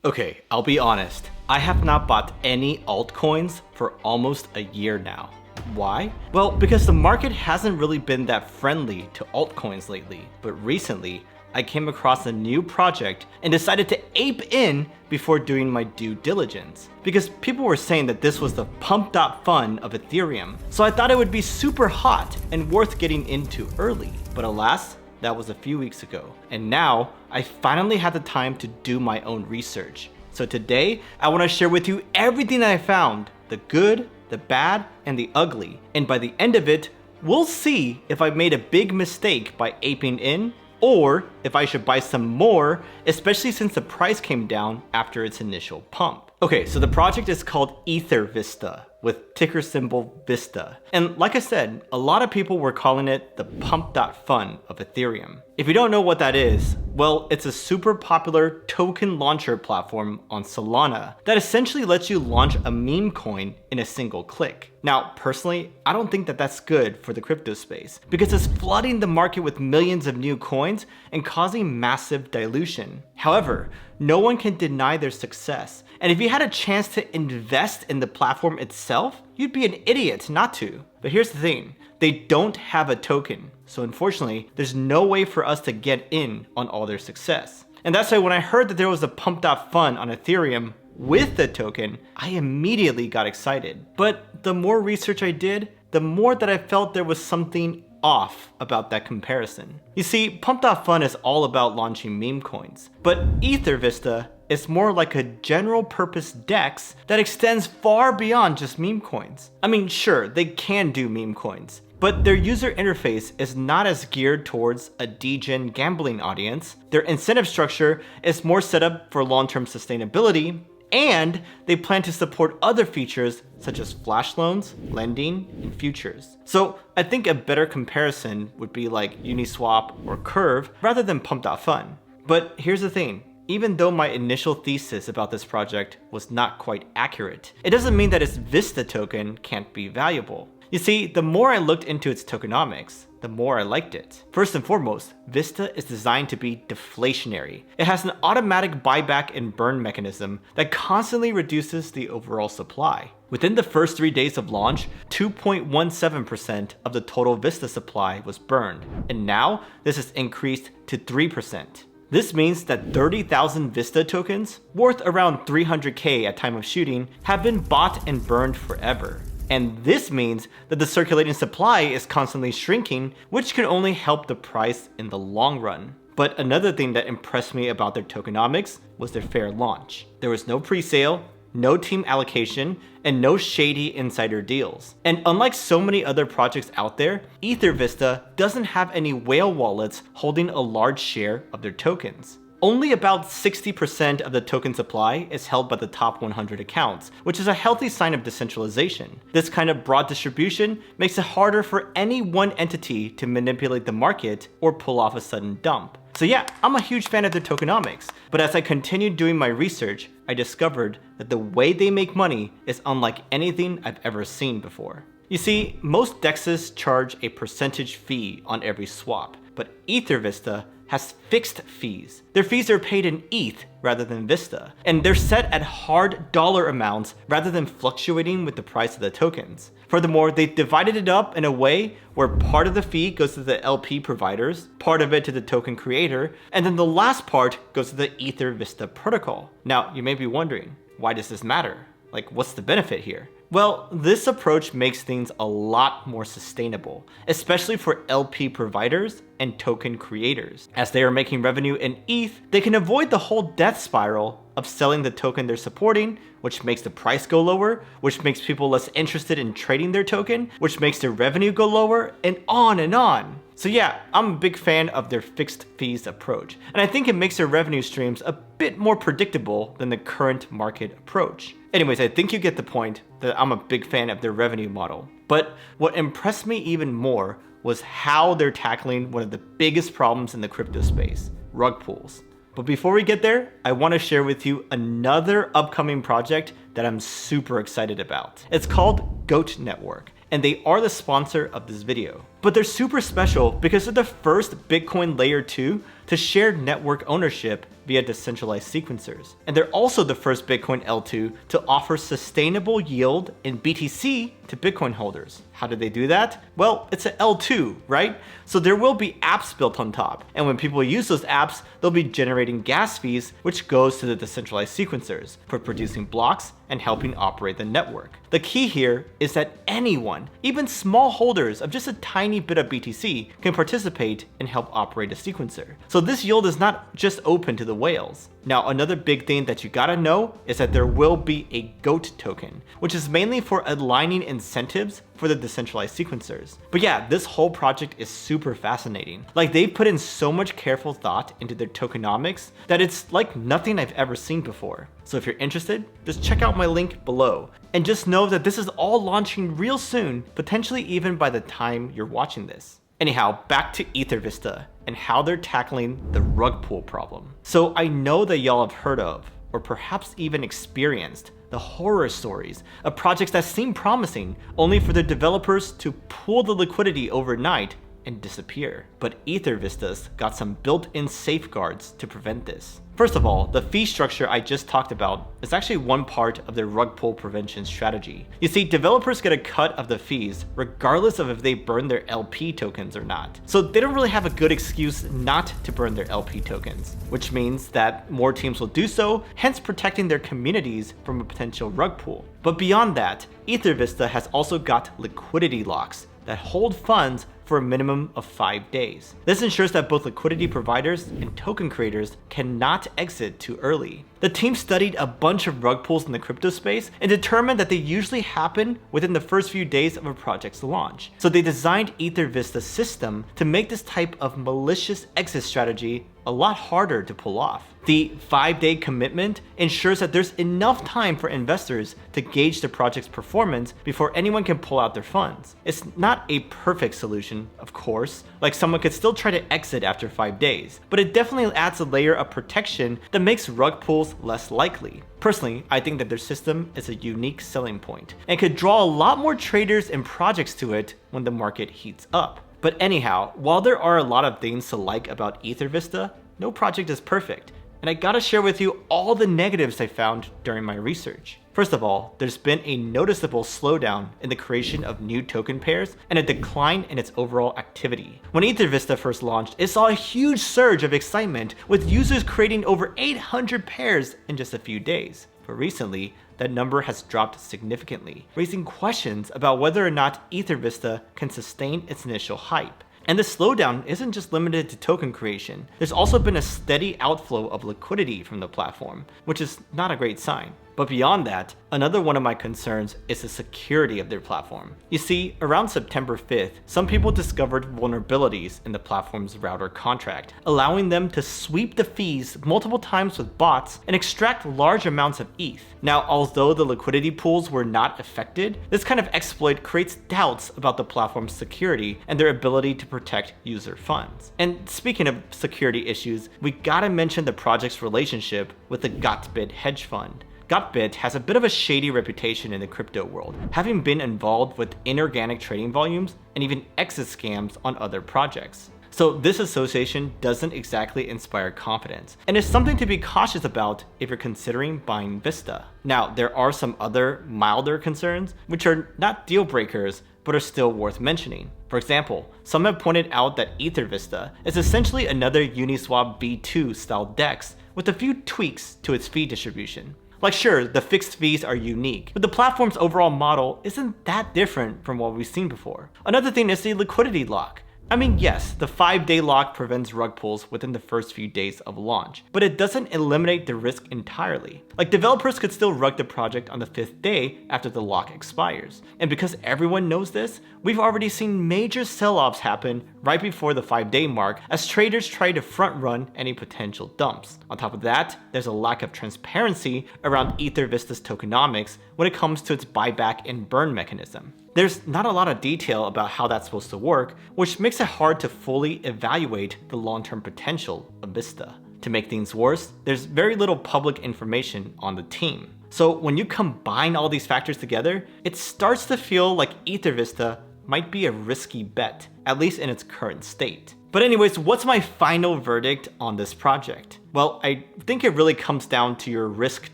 Okay, I'll be honest. I have not bought any altcoins for almost a year now. Why? Well, because the market hasn't really been that friendly to altcoins lately, but recently I came across a new project and decided to ape in before doing my due diligence. Because people were saying that this was the pump.fun of Ethereum, so I thought it would be super hot and worth getting into early. But alas, that was a few weeks ago. And now, I finally had the time to do my own research. So today, I want to share with you everything that I found, the good, the bad, and the ugly. And by the end of it, we'll see if I made a big mistake by aping in, or if I should buy some more, especially since the price came down after its initial pump. Okay, so the project is called EtherVista, with ticker symbol VISTA. And like I said, a lot of people were calling it the pump.fun of Ethereum. If you don't know what that is, well, it's a super popular token launcher platform on Solana that essentially lets you launch a meme coin in a single click. Now, personally, I don't think that that's good for the crypto space because it's flooding the market with millions of new coins and causing massive dilution. However, no one can deny their success. And if you had a chance to invest in the platform itself, you'd be an idiot not to. But here's the thing, they don't have a token. So unfortunately, there's no way for us to get in on all their success. And that's why when I heard that there was a pump.fun on Ethereum with the token, I immediately got excited. But the more research I did, the more that I felt there was something off about that comparison. You see, pump.fun is all about launching meme coins, but EtherVista is more like a general purpose DEX that extends far beyond just meme coins. I mean, sure, they can do meme coins, but their user interface is not as geared towards a degen gambling audience. Their incentive structure is more set up for long-term sustainability, and they plan to support other features such as flash loans, lending, and futures. So I think a better comparison would be like Uniswap or Curve rather than pump.fun. But here's the thing, even though my initial thesis about this project was not quite accurate, it doesn't mean that its VISTA token can't be valuable. You see, the more I looked into its tokenomics, the more I liked it. First and foremost, VISTA is designed to be deflationary. It has an automatic buyback and burn mechanism that constantly reduces the overall supply. Within the first 3 days of launch, 2.17% of the total VISTA supply was burned, and now this has increased to 3%. This means that 30,000 VISTA tokens, worth around 300k at time of shooting, have been bought and burned forever. And this means that the circulating supply is constantly shrinking, which can only help the price in the long run. But another thing that impressed me about their tokenomics was their fair launch. There was no pre-sale, no team allocation, and no shady insider deals. And unlike so many other projects out there, EtherVista doesn't have any whale wallets holding a large share of their tokens. Only about 60% of the token supply is held by the top 100 accounts, which is a healthy sign of decentralization. This kind of broad distribution makes it harder for any one entity to manipulate the market or pull off a sudden dump. So yeah, I'm a huge fan of their tokenomics, but as I continued doing my research, I discovered that the way they make money is unlike anything I've ever seen before. You see, most DEXs charge a percentage fee on every swap, but EtherVista has fixed fees. Their fees are paid in ETH rather than VISTA, and they're set at hard dollar amounts rather than fluctuating with the price of the tokens. Furthermore, they've divided it up in a way where part of the fee goes to the LP providers, part of it to the token creator, and then the last part goes to the EtherVista protocol. Now, you may be wondering, why does this matter? Like, what's the benefit here? Well, this approach makes things a lot more sustainable, especially for LP providers and token creators. As they are making revenue in ETH, they can avoid the whole death spiral of selling the token they're supporting, which makes the price go lower, which makes people less interested in trading their token, which makes their revenue go lower, and on and on. So yeah, I'm a big fan of their fixed fees approach, and I think it makes their revenue streams a bit more predictable than the current market approach. Anyways, I think you get the point that I'm a big fan of their revenue model. But what impressed me even more was how they're tackling one of the biggest problems in the crypto space, rug pulls. But before we get there, I want to share with you another upcoming project that I'm super excited about. It's called Goat Network, and they are the sponsor of this video. But they're super special because they're the first Bitcoin layer 2 to share network ownership via decentralized sequencers. And they're also the first Bitcoin L2 to offer sustainable yield in BTC to Bitcoin holders. How did they do that? Well, it's an L2, right? So there will be apps built on top. And when people use those apps, they'll be generating gas fees, which goes to the decentralized sequencers for producing blocks and helping operate the network. The key here is that anyone, even small holders of just a tiny bit of BTC, can participate and help operate a sequencer. So this yield is not just open to the whales. Now, another big thing that you gotta know is that there will be a GOAT token, which is mainly for aligning incentives for the decentralized sequencers. But yeah, this whole project is super fascinating. Like, they've put in so much careful thought into their tokenomics that it's like nothing I've ever seen before. So if you're interested, just check out my link below. And just know that this is all launching real soon, potentially even by the time you're watching this. Anyhow, back to EtherVista and how they're tackling the rug pull problem. So I know that y'all have heard of, or perhaps even experienced, the horror stories of projects that seem promising, only for the developers to pull the liquidity overnight and disappear. But EtherVista's got some built-in safeguards to prevent this. First of all, the fee structure I just talked about is actually one part of their rug pull prevention strategy. You see, developers get a cut of the fees regardless of if they burn their LP tokens or not. So they don't really have a good excuse not to burn their LP tokens, which means that more teams will do so, hence protecting their communities from a potential rug pull. But beyond that, EtherVista has also got liquidity locks that hold funds for a minimum of 5 days. This ensures that both liquidity providers and token creators cannot exit too early. The team studied a bunch of rug pulls in the crypto space and determined that they usually happen within the first few days of a project's launch. So they designed EtherVista's system to make this type of malicious exit strategy a lot harder to pull off. The 5-day commitment ensures that there's enough time for investors to gauge the project's performance before anyone can pull out their funds. It's not a perfect solution, of course, like someone could still try to exit after 5 days, but it definitely adds a layer of protection that makes rug pulls less likely. Personally, I think that their system is a unique selling point and could draw a lot more traders and projects to it when the market heats up. But anyhow, while there are a lot of things to like about EtherVista, no project is perfect, and I gotta share with you all the negatives I found during my research. First of all, there's been a noticeable slowdown in the creation of new token pairs and a decline in its overall activity. When EtherVista first launched, it saw a huge surge of excitement, with users creating over 800 pairs in just a few days. But recently, that number has dropped significantly, raising questions about whether or not EtherVista can sustain its initial hype. And the slowdown isn't just limited to token creation. There's also been a steady outflow of liquidity from the platform, which is not a great sign. But beyond that, another one of my concerns is the security of their platform. You see, around September 5th, some people discovered vulnerabilities in the platform's router contract, allowing them to sweep the fees multiple times with bots and extract large amounts of ETH. Now, although the liquidity pools were not affected, this kind of exploit creates doubts about the platform's security and their ability to protect user funds. And speaking of security issues, we gotta mention the project's relationship with the Gotbit hedge fund. Gotbit has a bit of a shady reputation in the crypto world, having been involved with inorganic trading volumes and even exit scams on other projects. So this association doesn't exactly inspire confidence, and is something to be cautious about if you're considering buying Vista. Now, there are some other milder concerns, which are not deal breakers, but are still worth mentioning. For example, some have pointed out that EtherVista is essentially another Uniswap V2 style DEX with a few tweaks to its fee distribution. Like, sure, the fixed fees are unique, but the platform's overall model isn't that different from what we've seen before. Another thing is the liquidity lock. I mean, yes, the 5-day lock prevents rug pulls within the first few days of launch, but it doesn't eliminate the risk entirely. Like, developers could still rug the project on the 5th day after the lock expires. And because everyone knows this, we've already seen major sell-offs happen right before the 5-day mark as traders try to front-run any potential dumps. On top of that, there's a lack of transparency around EtherVista's tokenomics when it comes to its buyback and burn mechanism. There's not a lot of detail about how that's supposed to work, which makes it hard to fully evaluate the long-term potential of Vista. To make things worse, there's very little public information on the team. So when you combine all these factors together, it starts to feel like EtherVista might be a risky bet, at least in its current state. But anyways, what's my final verdict on this project? Well, I think it really comes down to your risk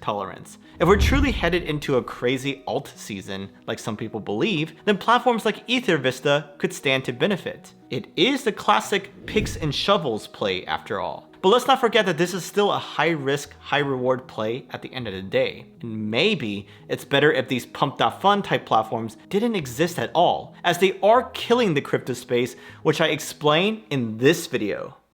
tolerance. If we're truly headed into a crazy alt season, like some people believe, then platforms like EtherVista could stand to benefit. It is the classic picks and shovels play after all. But let's not forget that this is still a high risk, high reward play at the end of the day. And maybe it's better if these pump.fun type platforms didn't exist at all, as they are killing the crypto space, which I explain in this video.